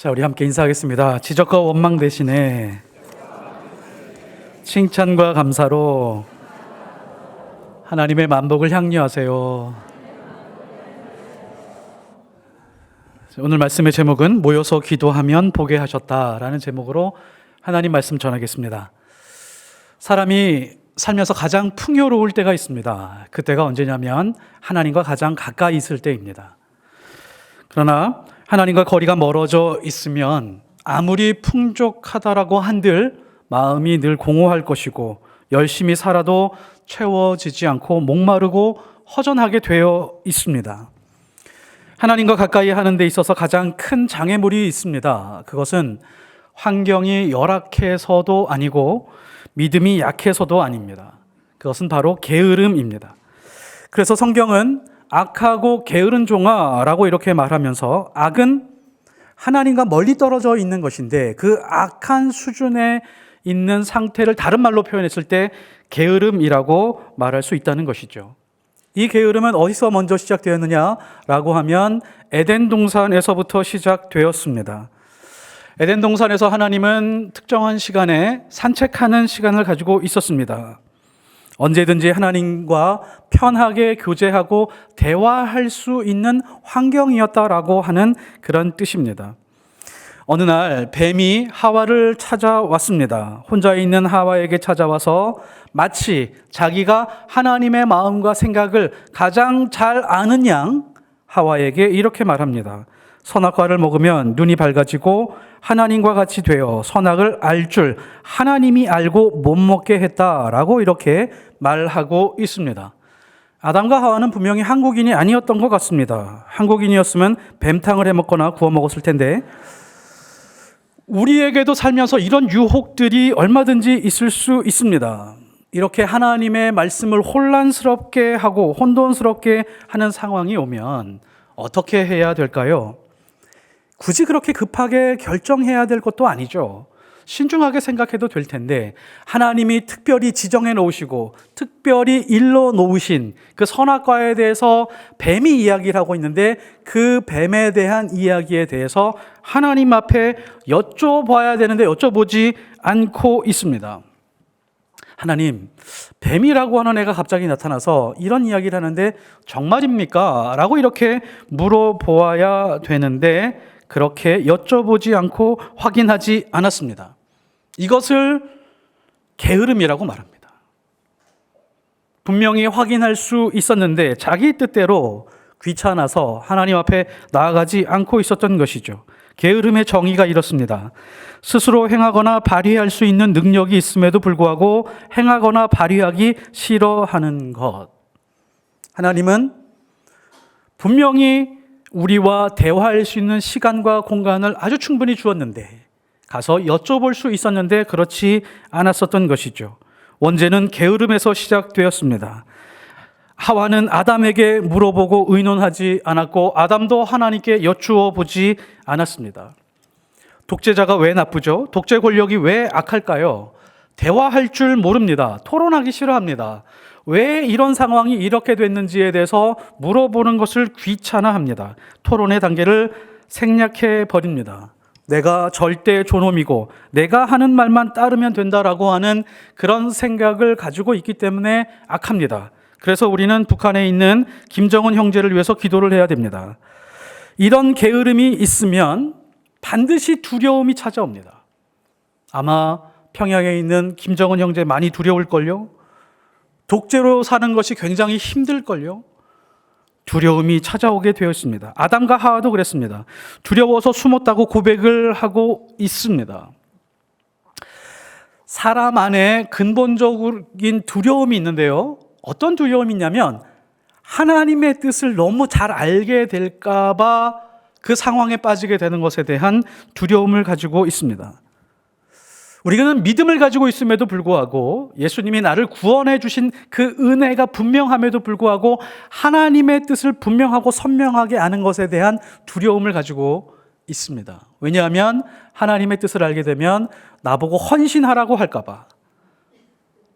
자, 우리 함께 인사하겠습니다. 지적과 원망 대신에 칭찬과 감사로 하나님의 만복을 향유하세요. 오늘 말씀의 제목은 모여서 기도하면 보게 하셨다라는 제목으로 하나님 말씀 전하겠습니다. 사람이 살면서 가장 풍요로울 때가 있습니다. 그때가 언제냐면 하나님과 가장 가까이 있을 때입니다. 그러나 하나님과 거리가 멀어져 있으면 아무리 풍족하다라고 한들 마음이 늘 공허할 것이고 열심히 살아도 채워지지 않고 목마르고 허전하게 되어 있습니다. 하나님과 가까이 하는 데 있어서 가장 큰 장애물이 있습니다. 그것은 환경이 열악해서도 아니고 믿음이 약해서도 아닙니다. 그것은 바로 게으름입니다. 그래서 성경은 악하고 게으른 종아라고 이렇게 말하면서 악은 하나님과 멀리 떨어져 있는 것인데 그 악한 수준에 있는 상태를 다른 말로 표현했을 때 게으름이라고 말할 수 있다는 것이죠. 이 게으름은 어디서 먼저 시작되었느냐라고 하면 에덴 동산에서부터 시작되었습니다. 에덴 동산에서 하나님은 특정한 시간에 산책하는 시간을 가지고 있었습니다. 언제든지 하나님과 편하게 교제하고 대화할 수 있는 환경이었다라고 하는 그런 뜻입니다. 어느 날 뱀이 하와를 찾아왔습니다. 혼자 있는 하와에게 찾아와서 마치 자기가 하나님의 마음과 생각을 가장 잘 아는 양 하와에게 이렇게 말합니다. 선악과를 먹으면 눈이 밝아지고 하나님과 같이 되어 선악을 알 줄 하나님이 알고 못 먹게 했다라고 이렇게 말하고 있습니다. 아담과 하와는 분명히 한국인이 아니었던 것 같습니다. 한국인이었으면 뱀탕을 해 먹거나 구워 먹었을 텐데 우리에게도 살면서 이런 유혹들이 얼마든지 있을 수 있습니다. 이렇게 하나님의 말씀을 혼란스럽게 하고 혼돈스럽게 하는 상황이 오면 어떻게 해야 될까요? 굳이 그렇게 급하게 결정해야 될 것도 아니죠. 신중하게 생각해도 될 텐데 하나님이 특별히 지정해 놓으시고 특별히 일러 놓으신 그 선악과에 대해서 뱀이 이야기를 하고 있는데 그 뱀에 대한 이야기에 대해서 하나님 앞에 여쭤봐야 되는데 여쭤보지 않고 있습니다. 하나님, 뱀이라고 하는 애가 갑자기 나타나서 이런 이야기를 하는데 정말입니까? 라고 이렇게 물어보아야 되는데 그렇게 여쭤보지 않고 확인하지 않았습니다. 이것을 게으름이라고 말합니다. 분명히 확인할 수 있었는데 자기 뜻대로 귀찮아서 하나님 앞에 나아가지 않고 있었던 것이죠. 게으름의 정의가 이렇습니다. 스스로 행하거나 발휘할 수 있는 능력이 있음에도 불구하고 행하거나 발휘하기 싫어하는 것. 하나님은 분명히 우리와 대화할 수 있는 시간과 공간을 아주 충분히 주었는데 가서 여쭤볼 수 있었는데 그렇지 않았었던 것이죠. 원죄는 게으름에서 시작되었습니다. 하와는 아담에게 물어보고 의논하지 않았고 아담도 하나님께 여쭈어 보지 않았습니다. 독재자가 왜 나쁘죠? 독재 권력이 왜 악할까요? 대화할 줄 모릅니다. 토론하기 싫어합니다. 왜 이런 상황이 이렇게 됐는지에 대해서 물어보는 것을 귀찮아합니다. 토론의 단계를 생략해 버립니다. 내가 절대 존엄이고 내가 하는 말만 따르면 된다라고 하는 그런 생각을 가지고 있기 때문에 악합니다. 그래서 우리는 북한에 있는 김정은 형제를 위해서 기도를 해야 됩니다. 이런 게으름이 있으면 반드시 두려움이 찾아옵니다. 아마 평양에 있는 김정은 형제 많이 두려울걸요? 독재로 사는 것이 굉장히 힘들걸요? 두려움이 찾아오게 되었습니다. 아담과 하와도 그랬습니다. 두려워서 숨었다고 고백을 하고 있습니다. 사람 안에 근본적인 두려움이 있는데요. 어떤 두려움이 있냐면 하나님의 뜻을 너무 잘 알게 될까 봐 그 상황에 빠지게 되는 것에 대한 두려움을 가지고 있습니다. 우리는 믿음을 가지고 있음에도 불구하고 예수님이 나를 구원해 주신 그 은혜가 분명함에도 불구하고 하나님의 뜻을 분명하고 선명하게 아는 것에 대한 두려움을 가지고 있습니다. 왜냐하면 하나님의 뜻을 알게 되면 나보고 헌신하라고 할까 봐,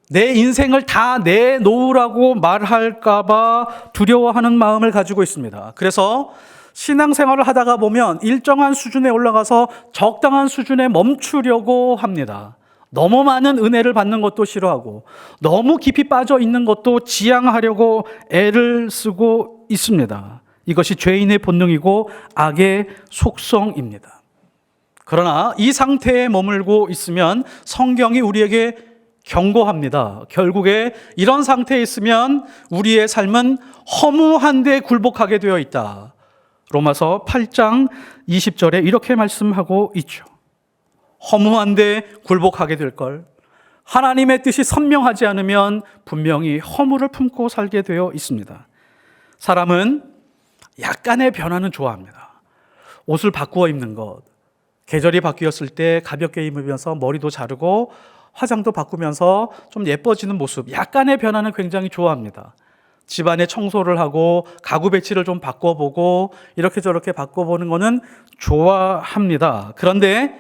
내 인생을 다 내놓으라고 말할까 봐 두려워하는 마음을 가지고 있습니다. 그래서 신앙생활을 하다가 보면 일정한 수준에 올라가서 적당한 수준에 멈추려고 합니다. 너무 많은 은혜를 받는 것도 싫어하고 너무 깊이 빠져 있는 것도 지양하려고 애를 쓰고 있습니다. 이것이 죄인의 본능이고 악의 속성입니다. 그러나 이 상태에 머물고 있으면 성경이 우리에게 경고합니다. 결국에 이런 상태에 있으면 우리의 삶은 허무한 데 굴복하게 되어 있다. 로마서 8장 20절에 이렇게 말씀하고 있죠. 허무한 데 굴복하게 될 걸. 하나님의 뜻이 선명하지 않으면 분명히 허물을 품고 살게 되어 있습니다. 사람은 약간의 변화는 좋아합니다. 옷을 바꾸어 입는 것, 계절이 바뀌었을 때 가볍게 입으면서 머리도 자르고 화장도 바꾸면서 좀 예뻐지는 모습, 약간의 변화는 굉장히 좋아합니다. 집안에 청소를 하고 가구 배치를 좀 바꿔보고 이렇게 저렇게 바꿔보는 거는 좋아합니다. 그런데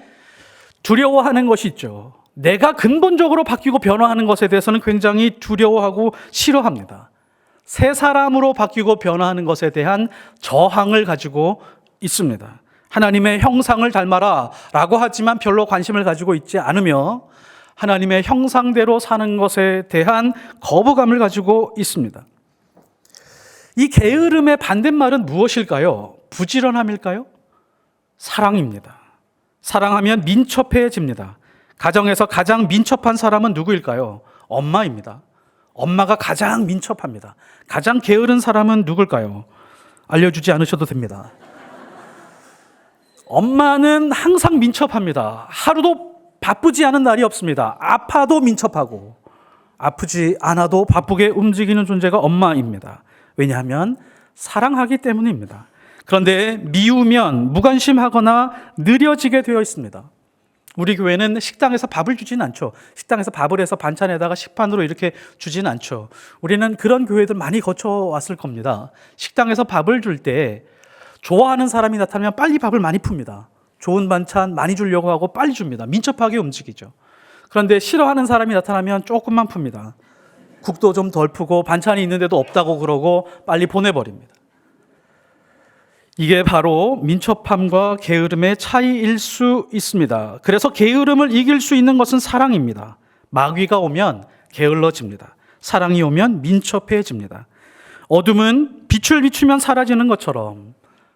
두려워하는 것이 있죠. 내가 근본적으로 바뀌고 변화하는 것에 대해서는 굉장히 두려워하고 싫어합니다. 새 사람으로 바뀌고 변화하는 것에 대한 저항을 가지고 있습니다. 하나님의 형상을 닮아라 라고 하지만 별로 관심을 가지고 있지 않으며 하나님의 형상대로 사는 것에 대한 거부감을 가지고 있습니다. 이 게으름의 반대말은 무엇일까요? 부지런함일까요? 사랑입니다. 사랑하면 민첩해집니다. 가정에서 가장 민첩한 사람은 누구일까요? 엄마입니다. 엄마가 가장 민첩합니다. 가장 게으른 사람은 누굴까요? 알려주지 않으셔도 됩니다. 엄마는 항상 민첩합니다. 하루도 바쁘지 않은 날이 없습니다. 아파도 민첩하고 아프지 않아도 바쁘게 움직이는 존재가 엄마입니다. 왜냐하면 사랑하기 때문입니다. 그런데 미우면 무관심하거나 느려지게 되어 있습니다. 우리 교회는 식당에서 밥을 주지는 않죠. 식당에서 밥을 해서 반찬에다가 식판으로 이렇게 주지는 않죠. 우리는 그런 교회들 많이 거쳐왔을 겁니다. 식당에서 밥을 줄 때 좋아하는 사람이 나타나면 빨리 밥을 많이 풉니다. 좋은 반찬 많이 주려고 하고 빨리 줍니다. 민첩하게 움직이죠. 그런데 싫어하는 사람이 나타나면 조금만 풉니다. 국도 좀 덜 푸고 반찬이 있는데도 없다고 그러고 빨리 보내버립니다. 이게 바로 민첩함과 게으름의 차이일 수 있습니다. 그래서 게으름을 이길 수 있는 것은 사랑입니다. 마귀가 오면 게을러집니다. 사랑이 오면 민첩해집니다. 어둠은 빛을 비추면 사라지는 것처럼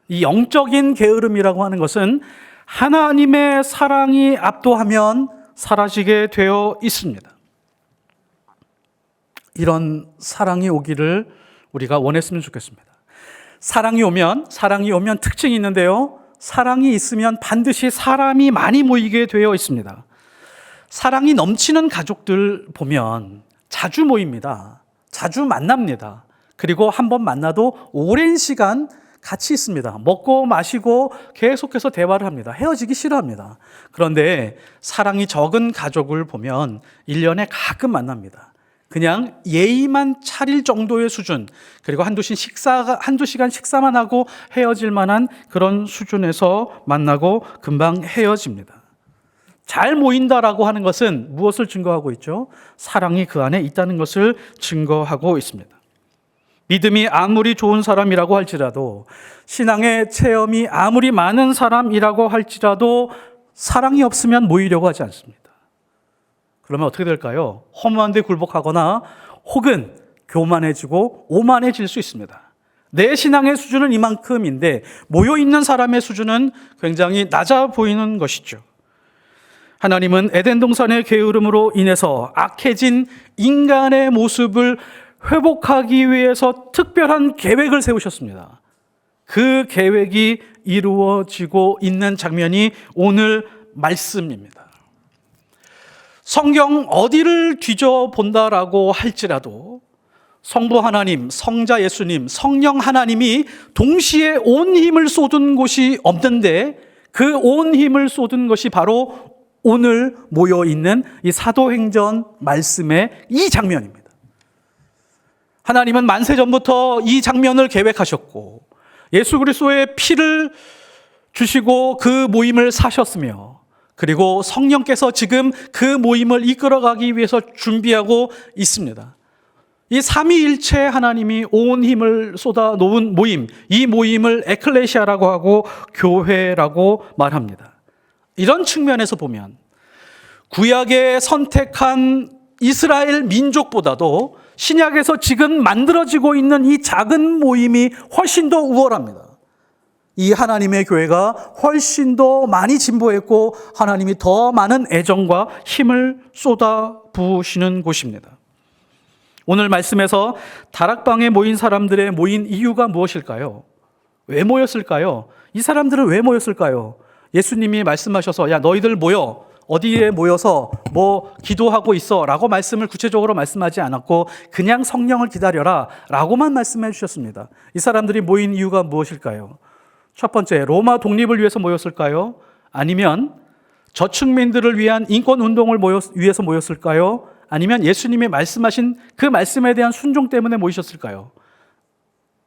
이 영적인 게으름이라고 하는 것은 하나님의 사랑이 압도하면 사라지게 되어 있습니다. 이런 사랑이 오기를 우리가 원했으면 좋겠습니다. 사랑이 오면 특징이 있는데요. 사랑이 있으면 반드시 사람이 많이 모이게 되어 있습니다. 사랑이 넘치는 가족들 보면 자주 모입니다. 자주 만납니다. 그리고 한번 만나도 오랜 시간 같이 있습니다. 먹고 마시고 계속해서 대화를 합니다. 헤어지기 싫어합니다. 그런데 사랑이 적은 가족을 보면 1년에 가끔 만납니다. 그냥 예의만 차릴 정도의 수준, 그리고 한두 시간 식사만 하고 헤어질 만한 그런 수준에서 만나고 금방 헤어집니다. 잘 모인다라고 하는 것은 무엇을 증거하고 있죠? 사랑이 그 안에 있다는 것을 증거하고 있습니다. 믿음이 아무리 좋은 사람이라고 할지라도, 신앙의 체험이 아무리 많은 사람이라고 할지라도 사랑이 없으면 모이려고 하지 않습니다. 그러면 어떻게 될까요? 허무한 데 굴복하거나 혹은 교만해지고 오만해질 수 있습니다. 내 신앙의 수준은 이만큼인데 모여있는 사람의 수준은 굉장히 낮아 보이는 것이죠. 하나님은 에덴 동산의 게으름으로 인해서 악해진 인간의 모습을 회복하기 위해서 특별한 계획을 세우셨습니다. 그 계획이 이루어지고 있는 장면이 오늘 말씀입니다. 성경 어디를 뒤져본다라고 할지라도 성부 하나님, 성자 예수님, 성령 하나님이 동시에 온 힘을 쏟은 곳이 없는데 그 온 힘을 쏟은 것이 바로 오늘 모여있는 이 사도행전 말씀의 이 장면입니다. 하나님은 만세전부터 이 장면을 계획하셨고 예수 그리스도의 피를 주시고 그 모임을 사셨으며 그리고 성령께서 지금 그 모임을 이끌어가기 위해서 준비하고 있습니다. 이 삼위일체 하나님이 온 힘을 쏟아 놓은 모임, 이 모임을 에클레시아라고 하고 교회라고 말합니다. 이런 측면에서 보면 구약에 선택한 이스라엘 민족보다도 신약에서 지금 만들어지고 있는 이 작은 모임이 훨씬 더 우월합니다. 이 하나님의 교회가 훨씬 더 많이 진보했고 하나님이 더 많은 애정과 힘을 쏟아 부으시는 곳입니다. 오늘 말씀에서 다락방에 모인 사람들의 모인 이유가 무엇일까요? 왜 모였을까요? 이 사람들은 왜 모였을까요? 예수님이 말씀하셔서 야 너희들 모여, 어디에 모여서 뭐 기도하고 있어 라고 말씀을 구체적으로 말씀하지 않았고 그냥 성령을 기다려라 라고만 말씀해 주셨습니다. 이 사람들이 모인 이유가 무엇일까요? 첫 번째, 로마 독립을 위해서 모였을까요? 아니면 저층민들을 위한 인권운동을 위해서 모였을까요? 아니면 예수님이 말씀하신 그 말씀에 대한 순종 때문에 모이셨을까요?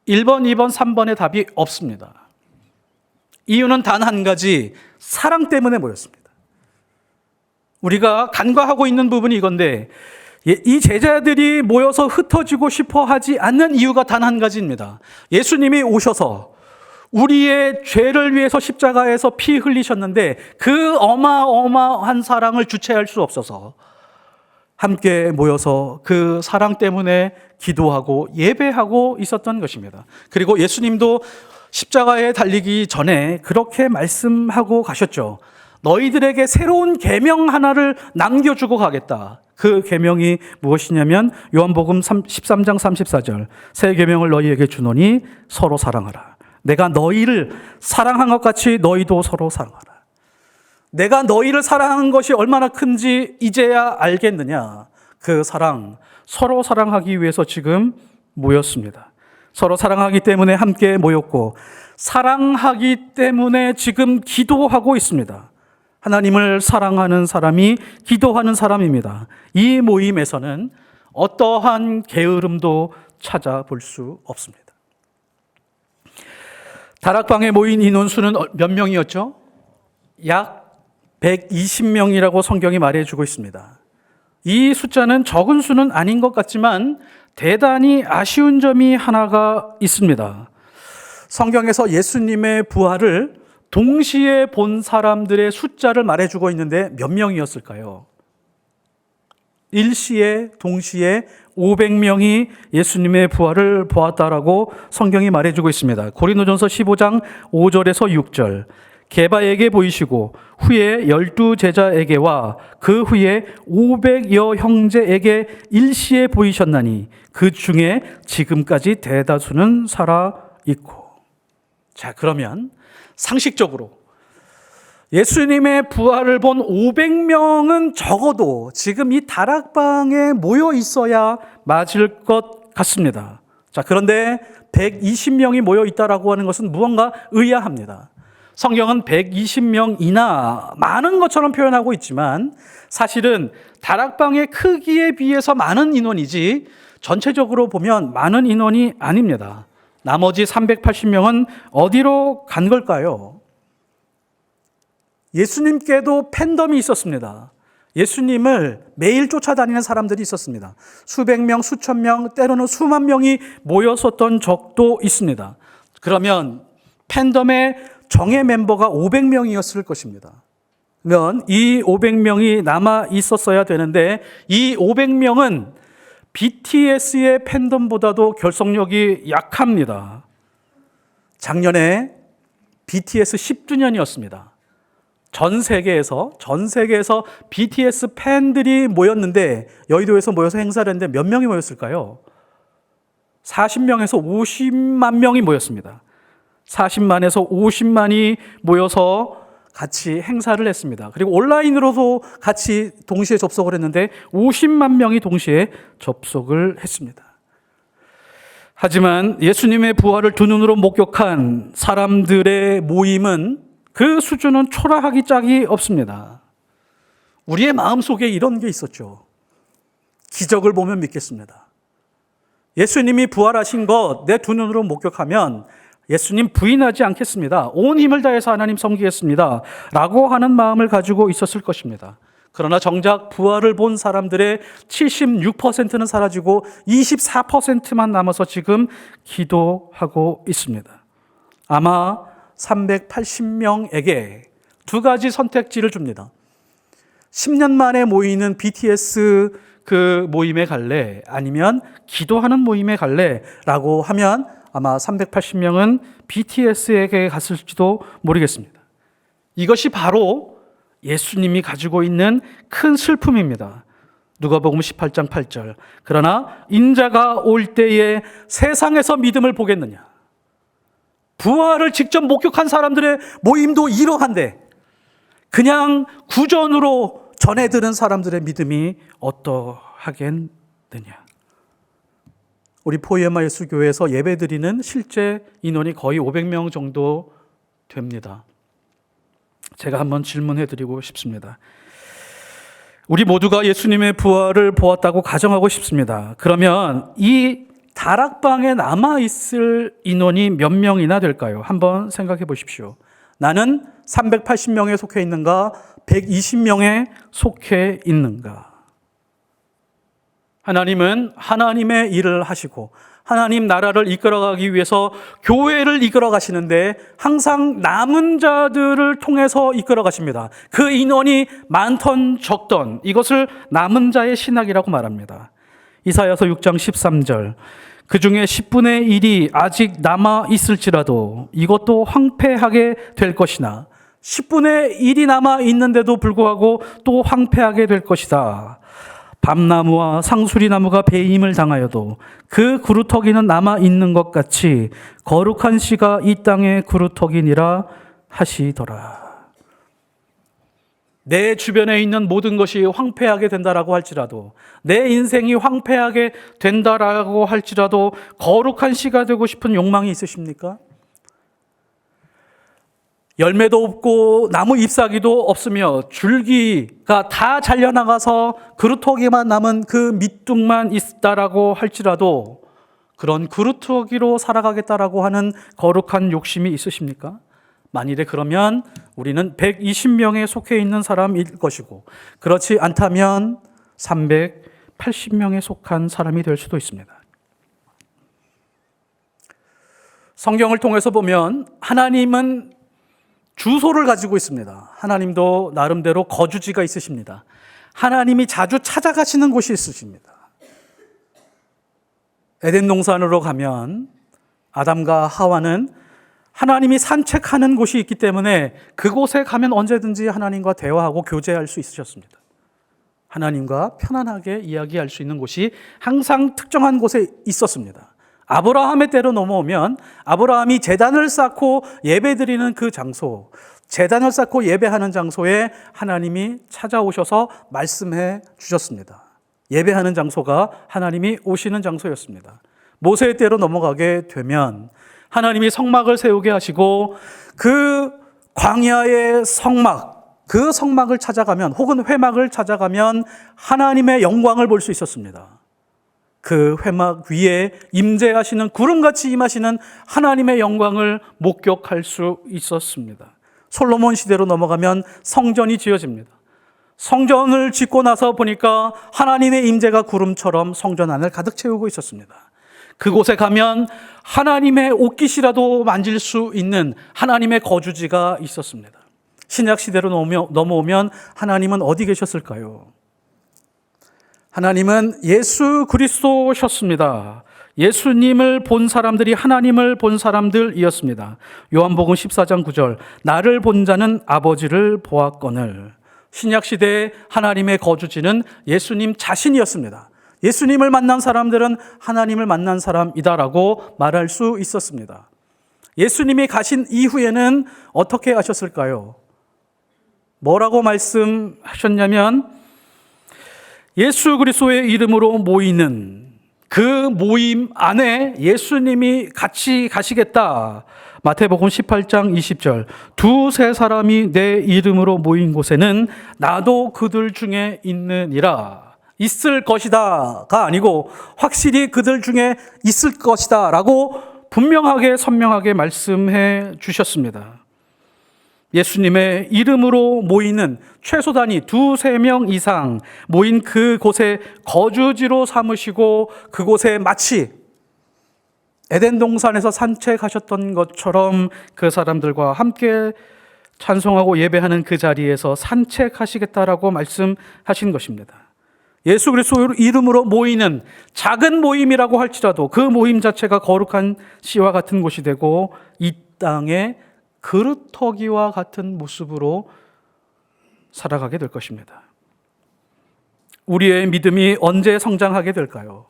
1번, 2번, 3번의 답이 없습니다. 이유는 단 한 가지, 사랑 때문에 모였습니다. 우리가 간과하고 있는 부분이 이건데 이 제자들이 모여서 흩어지고 싶어 하지 않는 이유가 단 한 가지입니다. 예수님이 오셔서 우리의 죄를 위해서 십자가에서 피 흘리셨는데 그 어마어마한 사랑을 주체할 수 없어서 함께 모여서 그 사랑 때문에 기도하고 예배하고 있었던 것입니다. 그리고 예수님도 십자가에 달리기 전에 그렇게 말씀하고 가셨죠. 너희들에게 새로운 계명 하나를 남겨주고 가겠다. 그 계명이 무엇이냐면 요한복음 13장 34절 새 계명을 너희에게 주노니 서로 사랑하라. 내가 너희를 사랑한 것 같이 너희도 서로 사랑하라. 내가 너희를 사랑한 것이 얼마나 큰지 이제야 알겠느냐. 그 사랑, 서로 사랑하기 위해서 지금 모였습니다. 서로 사랑하기 때문에 함께 모였고 사랑하기 때문에 지금 기도하고 있습니다. 하나님을 사랑하는 사람이 기도하는 사람입니다. 이 모임에서는 어떠한 게으름도 찾아볼 수 없습니다. 다락방에 모인 인원수는 몇 명이었죠? 약 120명이라고 성경이 말해주고 있습니다. 이 숫자는 적은 수는 아닌 것 같지만 대단히 아쉬운 점이 하나가 있습니다. 성경에서 예수님의 부활을 동시에 본 사람들의 숫자를 말해주고 있는데 몇 명이었을까요? 일시에 동시에 500명이 예수님의 부활을 보았다라고 성경이 말해주고 있습니다. 고린도전서 15장 5절에서 6절 게바에게 보이시고 후에 12제자에게와 그 후에 500여 형제에게 일시에 보이셨나니 그 중에 지금까지 대다수는 살아있고. 자, 그러면 상식적으로 예수님의 부활을 본 500명은 적어도 지금 이 다락방에 모여 있어야 맞을 것 같습니다. 자, 그런데 120명이 모여 있다라고 하는 것은 무언가 의아합니다. 성경은 120명이나 많은 것처럼 표현하고 있지만 사실은 다락방의 크기에 비해서 많은 인원이지 전체적으로 보면 많은 인원이 아닙니다. 나머지 380명은 어디로 간 걸까요? 예수님께도 팬덤이 있었습니다. 예수님을 매일 쫓아다니는 사람들이 있었습니다. 수백 명, 수천 명, 때로는 수만 명이 모였었던 적도 있습니다. 그러면 팬덤의 정예 멤버가 500명이었을 것입니다. 그러면 이 500명이 남아 있었어야 되는데 이 500명은 BTS의 팬덤보다도 결속력이 약합니다. 작년에 BTS 10주년이었습니다. 전 세계에서 BTS 팬들이 모였는데 여의도에서 모여서 행사를 했는데 몇 명이 모였을까요? 40명에서 50만 명이 모였습니다. 40만에서 50만이 모여서 같이 행사를 했습니다. 그리고 온라인으로도 같이 동시에 접속을 했는데 50만 명이 동시에 접속을 했습니다. 하지만 예수님의 부활을 두 눈으로 목격한 사람들의 모임은 그 수준은 초라하기 짝이 없습니다. 우리의 마음속에 이런 게 있었죠. 기적을 보면 믿겠습니다. 예수님이 부활하신 것 내 두 눈으로 목격하면 예수님 부인하지 않겠습니다. 온 힘을 다해서 하나님 섬기겠습니다. 라고 하는 마음을 가지고 있었을 것입니다. 그러나 정작 부활을 본 사람들의 76%는 사라지고 24%만 남아서 지금 기도하고 있습니다. 아마 380명에게 두 가지 선택지를 줍니다. 10년 만에 모이는 BTS 그 모임에 갈래? 아니면 기도하는 모임에 갈래? 라고 하면 아마 380명은 BTS에게 갔을지도 모르겠습니다. 이것이 바로 예수님이 가지고 있는 큰 슬픔입니다. 누가복음 18장 8절. 그러나 인자가 올 때에 세상에서 믿음을 보겠느냐? 부활을 직접 목격한 사람들의 모임도 이러한데 그냥 구전으로 전해 들은 사람들의 믿음이 어떠하겠느냐? 우리 포이에마 예수교회에서 예배드리는 실제 인원이 거의 500명 정도 됩니다. 제가 한번 질문해 드리고 싶습니다. 우리 모두가 예수님의 부활을 보았다고 가정하고 싶습니다. 그러면 이 다락방에 남아있을 인원이 몇 명이나 될까요? 한번 생각해 보십시오. 나는 380명에 속해 있는가? 120명에 속해 있는가? 하나님은 하나님의 일을 하시고 하나님 나라를 이끌어가기 위해서 교회를 이끌어 가시는데 항상 남은 자들을 통해서 이끌어 가십니다. 그 인원이 많던 적던 이것을 남은 자의 신학이라고 말합니다. 이사야서 6장 13절. 그 중에 10분의 1이 아직 남아 있을지라도 이것도 황폐하게 될 것이나 10분의 1이 남아 있는데도 불구하고 또 황폐하게 될 것이다. 밤나무와 상수리나무가 배임을 당하여도 그 구루터기는 남아 있는 것 같이 거룩한 씨가 이 땅의 구루터기니라 하시더라. 내 주변에 있는 모든 것이 황폐하게 된다라고 할지라도 내 인생이 황폐하게 된다라고 할지라도 거룩한 씨가 되고 싶은 욕망이 있으십니까? 열매도 없고 나무 잎사귀도 없으며 줄기가 다 잘려나가서 그루터기만 남은 그 밑둥만 있다라고 할지라도 그런 그루터기로 살아가겠다라고 하는 거룩한 욕심이 있으십니까? 만일에 그러면 우리는 120명에 속해 있는 사람일 것이고 그렇지 않다면 380명에 속한 사람이 될 수도 있습니다. 성경을 통해서 보면 하나님은 주소를 가지고 있습니다. 하나님도 나름대로 거주지가 있으십니다. 하나님이 자주 찾아가시는 곳이 있으십니다. 에덴 동산으로 가면 아담과 하와는 하나님이 산책하는 곳이 있기 때문에 그곳에 가면 언제든지 하나님과 대화하고 교제할 수 있으셨습니다. 하나님과 편안하게 이야기할 수 있는 곳이 항상 특정한 곳에 있었습니다. 아브라함의 때로 넘어오면 아브라함이 제단을 쌓고 예배드리는 그 장소, 제단을 쌓고 예배하는 장소에 하나님이 찾아오셔서 말씀해 주셨습니다. 예배하는 장소가 하나님이 오시는 장소였습니다. 모세의 때로 넘어가게 되면 하나님이 성막을 세우게 하시고 그 광야의 성막, 그 성막을 찾아가면 혹은 회막을 찾아가면 하나님의 영광을 볼 수 있었습니다. 그 회막 위에 임재하시는 구름같이 임하시는 하나님의 영광을 목격할 수 있었습니다. 솔로몬 시대로 넘어가면 성전이 지어집니다. 성전을 짓고 나서 보니까 하나님의 임재가 구름처럼 성전 안을 가득 채우고 있었습니다. 그곳에 가면 하나님의 옷깃이라도 만질 수 있는 하나님의 거주지가 있었습니다. 신약 시대로 넘어오면 하나님은 어디 계셨을까요? 하나님은 예수 그리스도셨습니다. 예수님을 본 사람들이 하나님을 본 사람들이었습니다. 요한복음 14장 9절. 나를 본 자는 아버지를 보았거늘. 신약 시대의 하나님의 거주지는 예수님 자신이었습니다. 예수님을 만난 사람들은 하나님을 만난 사람이다라고 말할 수 있었습니다. 예수님이 가신 이후에는 어떻게 하셨을까요? 뭐라고 말씀하셨냐면 예수 그리스도의 이름으로 모이는 그 모임 안에 예수님이 같이 가시겠다. 마태복음 18장 20절. 두세 사람이 내 이름으로 모인 곳에는 나도 그들 중에 있느니라. 있을 것이다가 아니고 확실히 그들 중에 있을 것이다 라고 분명하게 선명하게 말씀해 주셨습니다. 예수님의 이름으로 모이는 최소 단위 2-3명 이상 모인 그곳에 거주지로 삼으시고 그곳에 마치 에덴 동산에서 산책하셨던 것처럼 그 사람들과 함께 찬송하고 예배하는 그 자리에서 산책하시겠다라고 말씀하신 것입니다. 예수 그리스도 이름으로 모이는 작은 모임이라고 할지라도 그 모임 자체가 거룩한 씨와 같은 곳이 되고 이 땅에 그루터기와 같은 모습으로 살아가게 될 것입니다. 우리의 믿음이 언제 성장하게 될까요?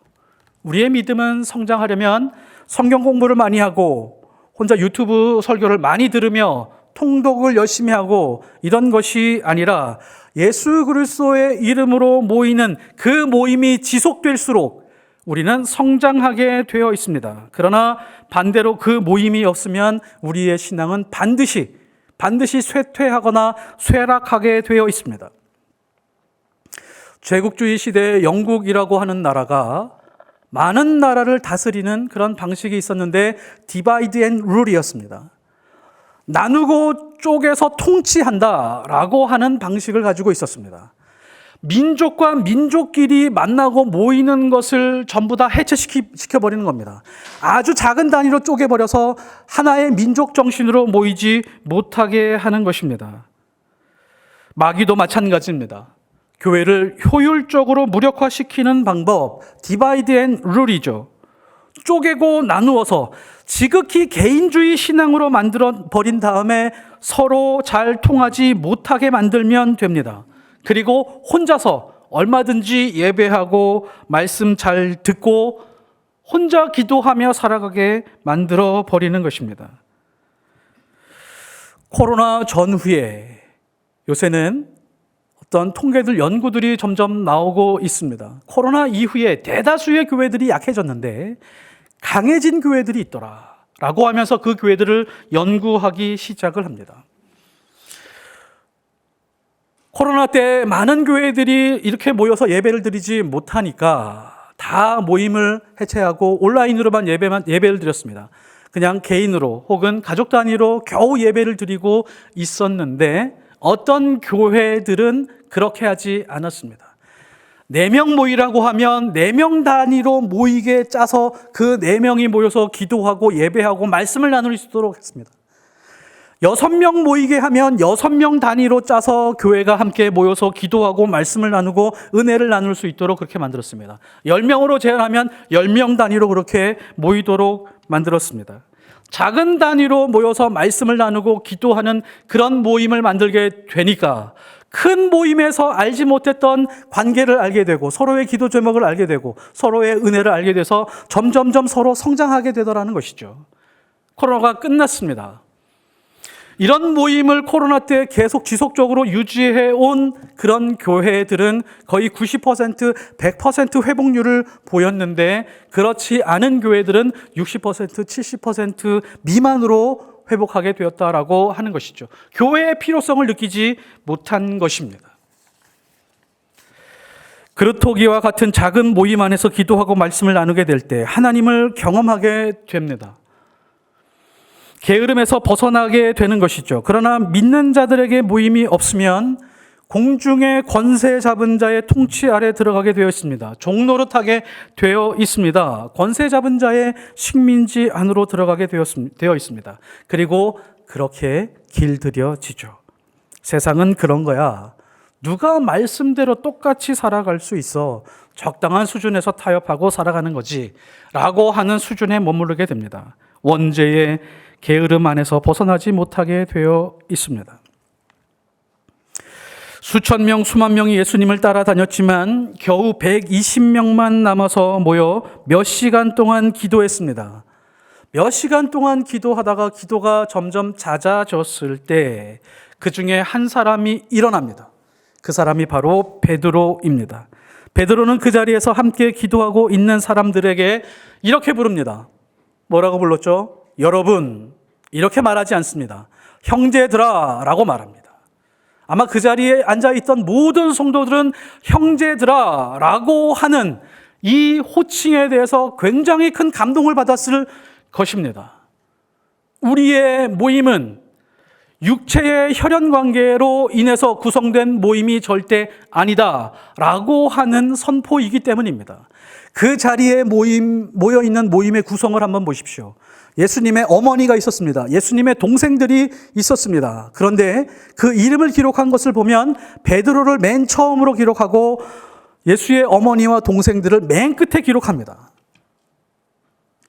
우리의 믿음은 성장하려면 성경 공부를 많이 하고 혼자 유튜브 설교를 많이 들으며 통독을 열심히 하고 이런 것이 아니라 예수 그리스도의 이름으로 모이는 그 모임이 지속될수록 우리는 성장하게 되어 있습니다. 그러나 반대로 그 모임이 없으면 우리의 신앙은 반드시 쇠퇴하거나 쇠락하게 되어 있습니다. 제국주의 시대의 영국이라고 하는 나라가 많은 나라를 다스리는 그런 방식이 있었는데 디바이드 앤 룰이었습니다. 나누고 쪼개서 통치한다라고 하는 방식을 가지고 있었습니다. 민족과 민족끼리 만나고 모이는 것을 전부 다 해체시켜버리는 겁니다. 아주 작은 단위로 쪼개버려서 하나의 민족 정신으로 모이지 못하게 하는 것입니다. 마귀도 마찬가지입니다. 교회를 효율적으로 무력화시키는 방법, 디바이드 앤 룰이죠. 쪼개고 나누어서 지극히 개인주의 신앙으로 만들어 버린 다음에 서로 잘 통하지 못하게 만들면 됩니다. 그리고 혼자서 얼마든지 예배하고 말씀 잘 듣고 혼자 기도하며 살아가게 만들어 버리는 것입니다. 코로나 전후에 요새는 어떤 통계들, 연구들이 점점 나오고 있습니다. 코로나 이후에 대다수의 교회들이 약해졌는데 강해진 교회들이 있더라 라고 하면서 그 교회들을 연구하기 시작을 합니다. 코로나 때 많은 교회들이 이렇게 모여서 예배를 드리지 못하니까 다 모임을 해체하고 온라인으로만 예배를 드렸습니다. 그냥 개인으로 혹은 가족 단위로 겨우 예배를 드리고 있었는데 어떤 교회들은 그렇게 하지 않았습니다. 4명 모이라고 하면 4명 단위로 모이게 짜서 그 4명이 모여서 기도하고 예배하고 말씀을 나눌 수 있도록 했습니다. 6명 모이게 하면 6명 단위로 짜서 교회가 함께 모여서 기도하고 말씀을 나누고 은혜를 나눌 수 있도록 그렇게 만들었습니다. 10명으로 제한하면 10명 단위로 그렇게 모이도록 만들었습니다. 작은 단위로 모여서 말씀을 나누고 기도하는 그런 모임을 만들게 되니까 큰 모임에서 알지 못했던 관계를 알게 되고 서로의 기도 제목을 알게 되고 서로의 은혜를 알게 돼서 점점점 서로 성장하게 되더라는 것이죠. 코로나가 끝났습니다. 이런 모임을 코로나 때 계속 지속적으로 유지해 온 그런 교회들은 거의 90%, 100% 회복률을 보였는데 그렇지 않은 교회들은 60%, 70% 미만으로 회복하게 되었다라고 하는 것이죠. 교회의 필요성을 느끼지 못한 것입니다. 그루터기와 같은 작은 모임 안에서 기도하고 말씀을 나누게 될 때 하나님을 경험하게 됩니다. 게으름에서 벗어나게 되는 것이죠. 그러나 믿는 자들에게 모임이 없으면 공중의 권세 잡은 자의 통치 아래 들어가게 되어 있습니다. 종노릇하게 되어 있습니다. 권세 잡은 자의 식민지 안으로 들어가게 되어 있습니다. 그리고 그렇게 길들여지죠. 세상은 그런 거야. 누가 말씀대로 똑같이 살아갈 수 있어? 적당한 수준에서 타협하고 살아가는 거지 라고 하는 수준에 머무르게 됩니다. 원죄의 게으름 안에서 벗어나지 못하게 되어 있습니다. 수천 명, 수만 명이 예수님을 따라다녔지만 겨우 120명만 남아서 모여 몇 시간 동안 기도했습니다. 몇 시간 동안 기도하다가 기도가 점점 잦아졌을 때 그 중에 한 사람이 일어납니다. 그 사람이 바로 베드로입니다. 베드로는 그 자리에서 함께 기도하고 있는 사람들에게 이렇게 부릅니다. 뭐라고 불렀죠? 여러분, 이렇게 말하지 않습니다. 형제들아 라고 말합니다. 아마 그 자리에 앉아있던 모든 성도들은 형제들아 라고 하는 이 호칭에 대해서 굉장히 큰 감동을 받았을 것입니다. 우리의 모임은 육체의 혈연 관계로 인해서 구성된 모임이 절대 아니다라고 하는 선포이기 때문입니다. 그 자리에 모여 있는 모임의 구성을 한번 보십시오. 예수님의 어머니가 있었습니다. 예수님의 동생들이 있었습니다. 그런데 그 이름을 기록한 것을 보면 베드로를 맨 처음으로 기록하고 예수의 어머니와 동생들을 맨 끝에 기록합니다.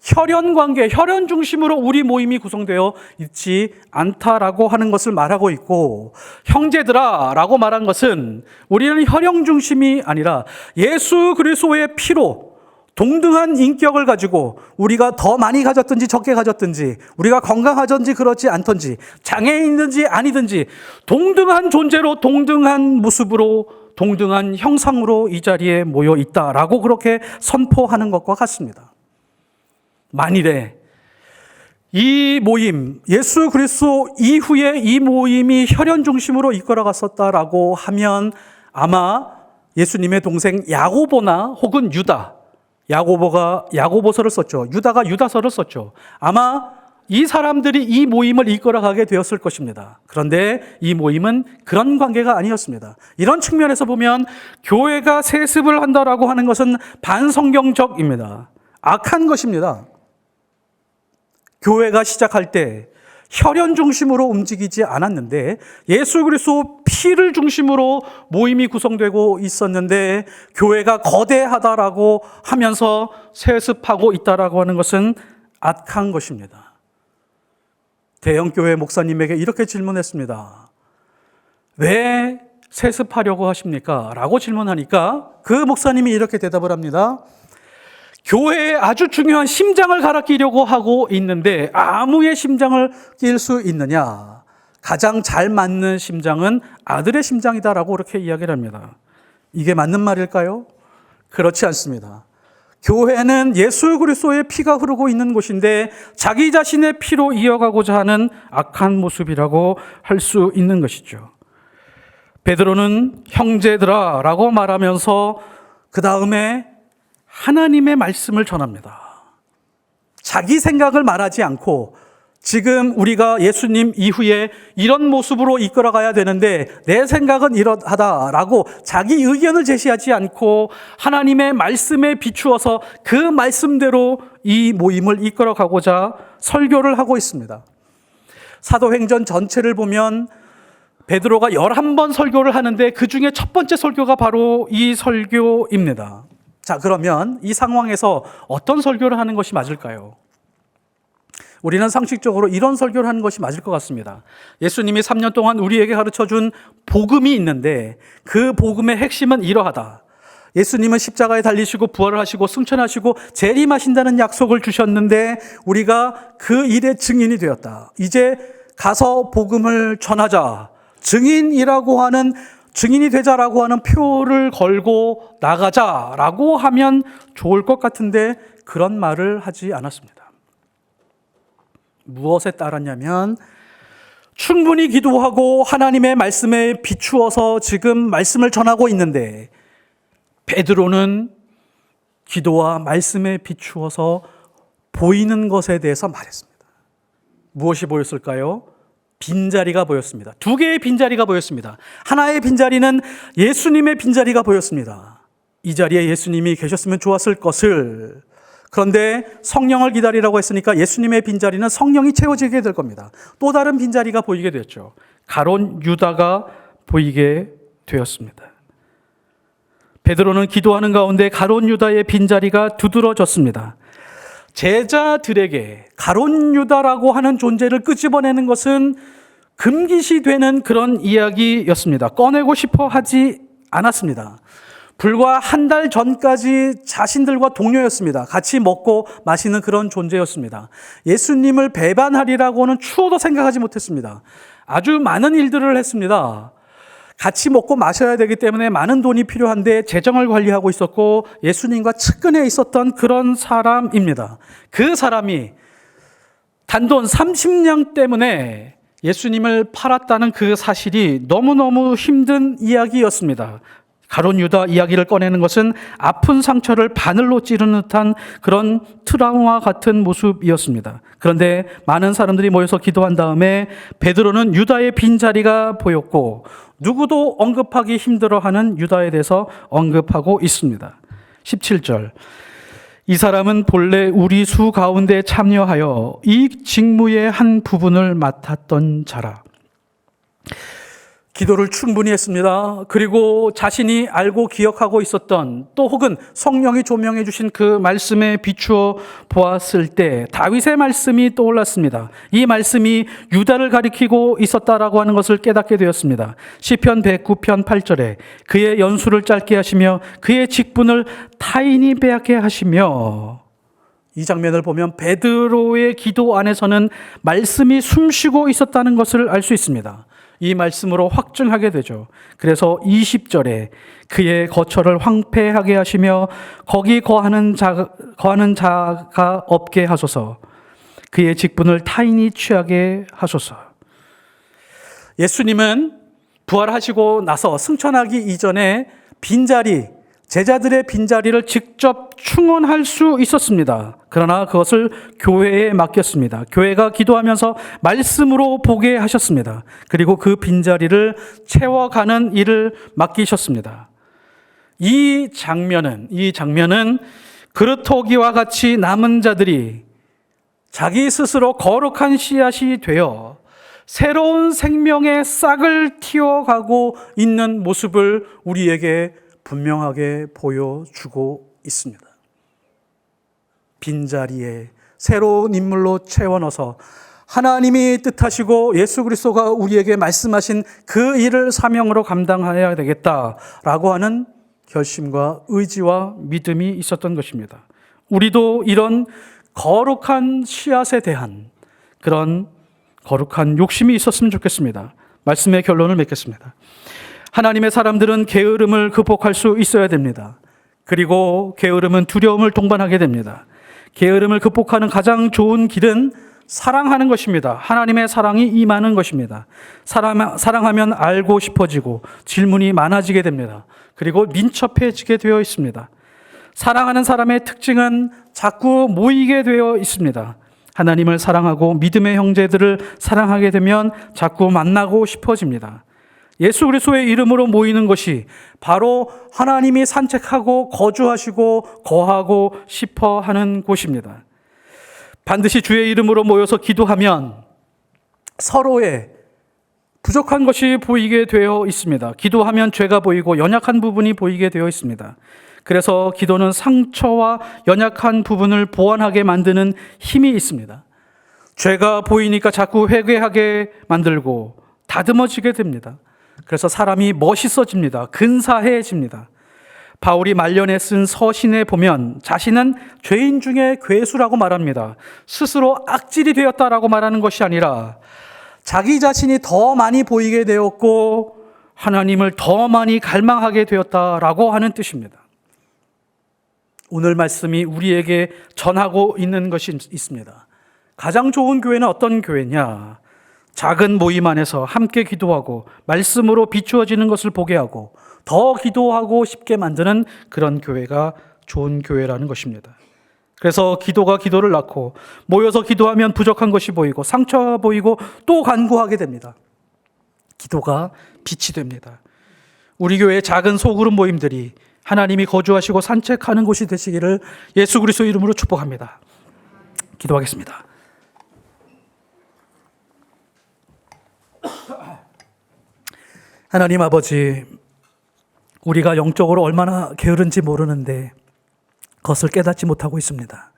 혈연 관계, 혈연 중심으로 우리 모임이 구성되어 있지 않다라고 하는 것을 말하고 있고, 형제들아 라고 말한 것은 우리는 혈연 중심이 아니라 예수 그리스도의 피로 동등한 인격을 가지고 우리가 더 많이 가졌든지 적게 가졌든지, 우리가 건강하든지 그렇지 않든지, 장애인든지 아니든지 동등한 존재로, 동등한 모습으로, 동등한 형상으로 이 자리에 모여 있다라고 그렇게 선포하는 것과 같습니다. 만일에 이 모임, 예수 그리스도 이후에 이 모임이 혈연 중심으로 이끌어갔었다라고 하면 아마 예수님의 동생 야고보나 혹은 유다, 야고보가 야고보서를 썼죠. 유다가 유다서를 썼죠. 아마 이 사람들이 이 모임을 이끌어가게 되었을 것입니다. 그런데 이 모임은 그런 관계가 아니었습니다. 이런 측면에서 보면 교회가 세습을 한다라고 하는 것은 반성경적입니다. 악한 것입니다. 교회가 시작할 때 혈연 중심으로 움직이지 않았는데 예수 그리스도 피를 중심으로 모임이 구성되고 있었는데, 교회가 거대하다라고 하면서 세습하고 있다라고 하는 것은 악한 것입니다. 대형교회 목사님에게 이렇게 질문했습니다. 왜 세습하려고 하십니까? 라고 질문하니까 그 목사님이 이렇게 대답을 합니다. 교회에 아주 중요한 심장을 갈아 끼려고 하고 있는데 아무의 심장을 낄 수 있느냐? 가장 잘 맞는 심장은 아들의 심장이다라고 그렇게 이야기를 합니다. 이게 맞는 말일까요? 그렇지 않습니다. 교회는 예수 그리스도의 피가 흐르고 있는 곳인데 자기 자신의 피로 이어가고자 하는 악한 모습이라고 할 수 있는 것이죠. 베드로는 형제들아 라고 말하면서 그 다음에 하나님의 말씀을 전합니다. 자기 생각을 말하지 않고, 지금 우리가 예수님 이후에 이런 모습으로 이끌어가야 되는데 내 생각은 이러하다라고 자기 의견을 제시하지 않고 하나님의 말씀에 비추어서 그 말씀대로 이 모임을 이끌어가고자 설교를 하고 있습니다. 사도행전 전체를 보면 베드로가 11번 설교를 하는데 그 중에 첫 번째 설교가 바로 이 설교입니다. 자, 그러면 이 상황에서 어떤 설교를 하는 것이 맞을까요? 우리는 상식적으로 이런 설교를 하는 것이 맞을 것 같습니다. 예수님이 3년 동안 우리에게 가르쳐준 복음이 있는데 그 복음의 핵심은 이러하다. 예수님은 십자가에 달리시고 부활을 하시고 승천하시고 재림하신다는 약속을 주셨는데 우리가 그 일의 증인이 되었다. 이제 가서 복음을 전하자. 증인이 되자라고 하는 표를 걸고 나가자라고 하면 좋을 것 같은데 그런 말을 하지 않았습니다. 무엇에 따랐냐면 충분히 기도하고 하나님의 말씀에 비추어서 지금 말씀을 전하고 있는데 베드로는 기도와 말씀에 비추어서 보이는 것에 대해서 말했습니다. 무엇이 보였을까요? 빈자리가 보였습니다. 2개의 빈자리가 보였습니다. 하나의 빈자리는 예수님의 빈자리가 보였습니다. 이 자리에 예수님이 계셨으면 좋았을 것을, 그런데 성령을 기다리라고 했으니까 예수님의 빈자리는 성령이 채워지게 될 겁니다. 또 다른 빈자리가 보이게 됐죠. 가론 유다가 보이게 되었습니다. 베드로는 기도하는 가운데 가론 유다의 빈자리가 두드러졌습니다. 제자들에게 가론 유다라고 하는 존재를 끄집어내는 것은 금기시 되는 그런 이야기였습니다. 꺼내고 싶어 하지 않았습니다. 불과 한 달 전까지 자신들과 동료였습니다. 같이 먹고 마시는 그런 존재였습니다. 예수님을 배반하리라고는 추호도 생각하지 못했습니다. 아주 많은 일들을 했습니다. 같이 먹고 마셔야 되기 때문에 많은 돈이 필요한데 재정을 관리하고 있었고 예수님과 측근에 있었던 그런 사람입니다. 그 사람이 단돈 30냥 때문에 예수님을 팔았다는 그 사실이 너무너무 힘든 이야기였습니다. 가룟 유다 이야기를 꺼내는 것은 아픈 상처를 바늘로 찌르는 듯한 그런 트라우마 같은 모습이었습니다. 그런데 많은 사람들이 모여서 기도한 다음에 베드로는 유다의 빈자리가 보였고 누구도 언급하기 힘들어하는 유다에 대해서 언급하고 있습니다. 17절, 이 사람은 본래 우리 수 가운데 참여하여 이 직무의 한 부분을 맡았던 자라. 기도를 충분히 했습니다. 그리고 자신이 알고 기억하고 있었던 또 혹은 성령이 조명해 주신 그 말씀에 비추어 보았을 때 다윗의 말씀이 떠올랐습니다. 이 말씀이 유다를 가리키고 있었다라고 하는 것을 깨닫게 되었습니다. 시편 109편 8절에 그의 연수를 짧게 하시며 그의 직분을 타인이 빼앗게 하시며, 이 장면을 보면 베드로의 기도 안에서는 말씀이 숨쉬고 있었다는 것을 알 수 있습니다. 이 말씀으로 확증하게 되죠. 그래서 20절에 그의 거처를 황폐하게 하시며 거기 거하는 자가 없게 하소서, 그의 직분을 타인이 취하게 하소서. 예수님은 부활하시고 나서 승천하기 이전에 빈자리, 제자들의 빈자리를 직접 충원할 수 있었습니다. 그러나 그것을 교회에 맡겼습니다. 교회가 기도하면서 말씀으로 보게 하셨습니다. 그리고 그 빈자리를 채워가는 일을 맡기셨습니다. 이 장면은 그릇토기와 같이 남은 자들이 자기 스스로 거룩한 씨앗이 되어 새로운 생명의 싹을 틔워가고 있는 모습을 우리에게 분명하게 보여주고 있습니다. 빈자리에 새로운 인물로 채워 넣어서 하나님이 뜻하시고 예수 그리스도가 우리에게 말씀하신 그 일을 사명으로 감당해야 되겠다라고 하는 결심과 의지와 믿음이 있었던 것입니다. 우리도 이런 거룩한 씨앗에 대한 그런 거룩한 욕심이 있었으면 좋겠습니다. 말씀의 결론을 맺겠습니다. 하나님의 사람들은 게으름을 극복할 수 있어야 됩니다. 그리고 게으름은 두려움을 동반하게 됩니다. 게으름을 극복하는 가장 좋은 길은 사랑하는 것입니다. 하나님의 사랑이 임하는 것입니다. 사랑하면 알고 싶어지고 질문이 많아지게 됩니다. 그리고 민첩해지게 되어 있습니다. 사랑하는 사람의 특징은 자꾸 모이게 되어 있습니다. 하나님을 사랑하고 믿음의 형제들을 사랑하게 되면 자꾸 만나고 싶어집니다. 예수 그리스도의 이름으로 모이는 것이 바로 하나님이 산책하고 거주하시고 거하고 싶어 하는 곳입니다. 반드시 주의 이름으로 모여서 기도하면 서로의 부족한 것이 보이게 되어 있습니다. 기도하면 죄가 보이고 연약한 부분이 보이게 되어 있습니다. 그래서 기도는 상처와 연약한 부분을 보완하게 만드는 힘이 있습니다. 죄가 보이니까 자꾸 회개하게 만들고 다듬어지게 됩니다. 그래서 사람이 멋있어집니다. 근사해집니다. 바울이 말년에 쓴 서신에 보면 자신은 죄인 중에 괴수라고 말합니다. 스스로 악질이 되었다라고 말하는 것이 아니라 자기 자신이 더 많이 보이게 되었고 하나님을 더 많이 갈망하게 되었다라고 하는 뜻입니다. 오늘 말씀이 우리에게 전하고 있는 것이 있습니다. 가장 좋은 교회는 어떤 교회냐? 작은 모임 안에서 함께 기도하고 말씀으로 비추어지는 것을 보게 하고 더 기도하고 싶게 만드는 그런 교회가 좋은 교회라는 것입니다. 그래서 기도가 기도를 낳고 모여서 기도하면 부족한 것이 보이고 상처가 보이고 또 간구하게 됩니다. 기도가 빛이 됩니다. 우리 교회의 작은 소그룹 모임들이 하나님이 거주하시고 산책하는 곳이 되시기를 예수 그리스도 이름으로 축복합니다. 기도하겠습니다. 하나님 아버지, 우리가 영적으로 얼마나 게으른지 모르는데 그것을 깨닫지 못하고 있습니다.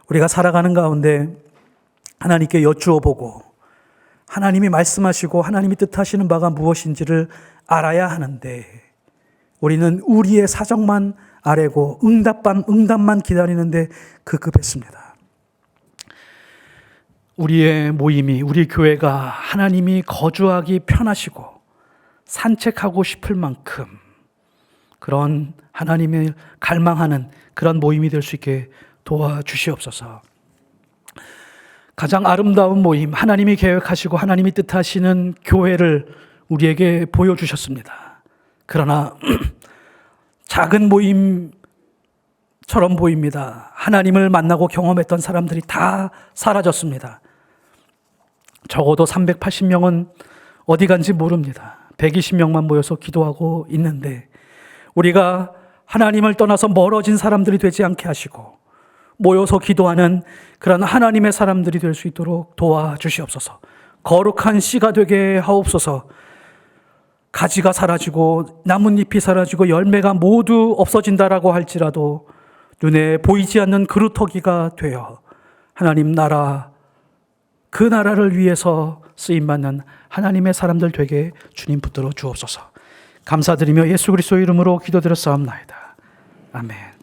우리가 살아가는 가운데 하나님께 여쭈어 보고 하나님이 말씀하시고 하나님이 뜻하시는 바가 무엇인지를 알아야 하는데 우리는 우리의 사정만 아뢰고 응답만 기다리는데 급급했습니다. 우리의 모임이, 우리 교회가 하나님이 거주하기 편하시고 산책하고 싶을 만큼 그런 하나님을 갈망하는 그런 모임이 될 수 있게 도와주시옵소서. 가장 아름다운 모임, 하나님이 계획하시고 하나님이 뜻하시는 교회를 우리에게 보여주셨습니다. 그러나 작은 모임처럼 보입니다. 하나님을 만나고 경험했던 사람들이 다 사라졌습니다. 적어도 380명은 어디 간지 모릅니다. 120명만 모여서 기도하고 있는데 우리가 하나님을 떠나서 멀어진 사람들이 되지 않게 하시고 모여서 기도하는 그런 하나님의 사람들이 될 수 있도록 도와주시옵소서. 거룩한 씨가 되게 하옵소서. 가지가 사라지고 나뭇잎이 사라지고 열매가 모두 없어진다라고 할지라도 눈에 보이지 않는 그루터기가 되어 하나님 나라, 그 나라를 위해서 쓰임받는 하나님의 사람들 되게 주님 붙들어 주옵소서. 감사드리며 예수 그리스도의 이름으로 기도드렸사옵나이다. 아멘.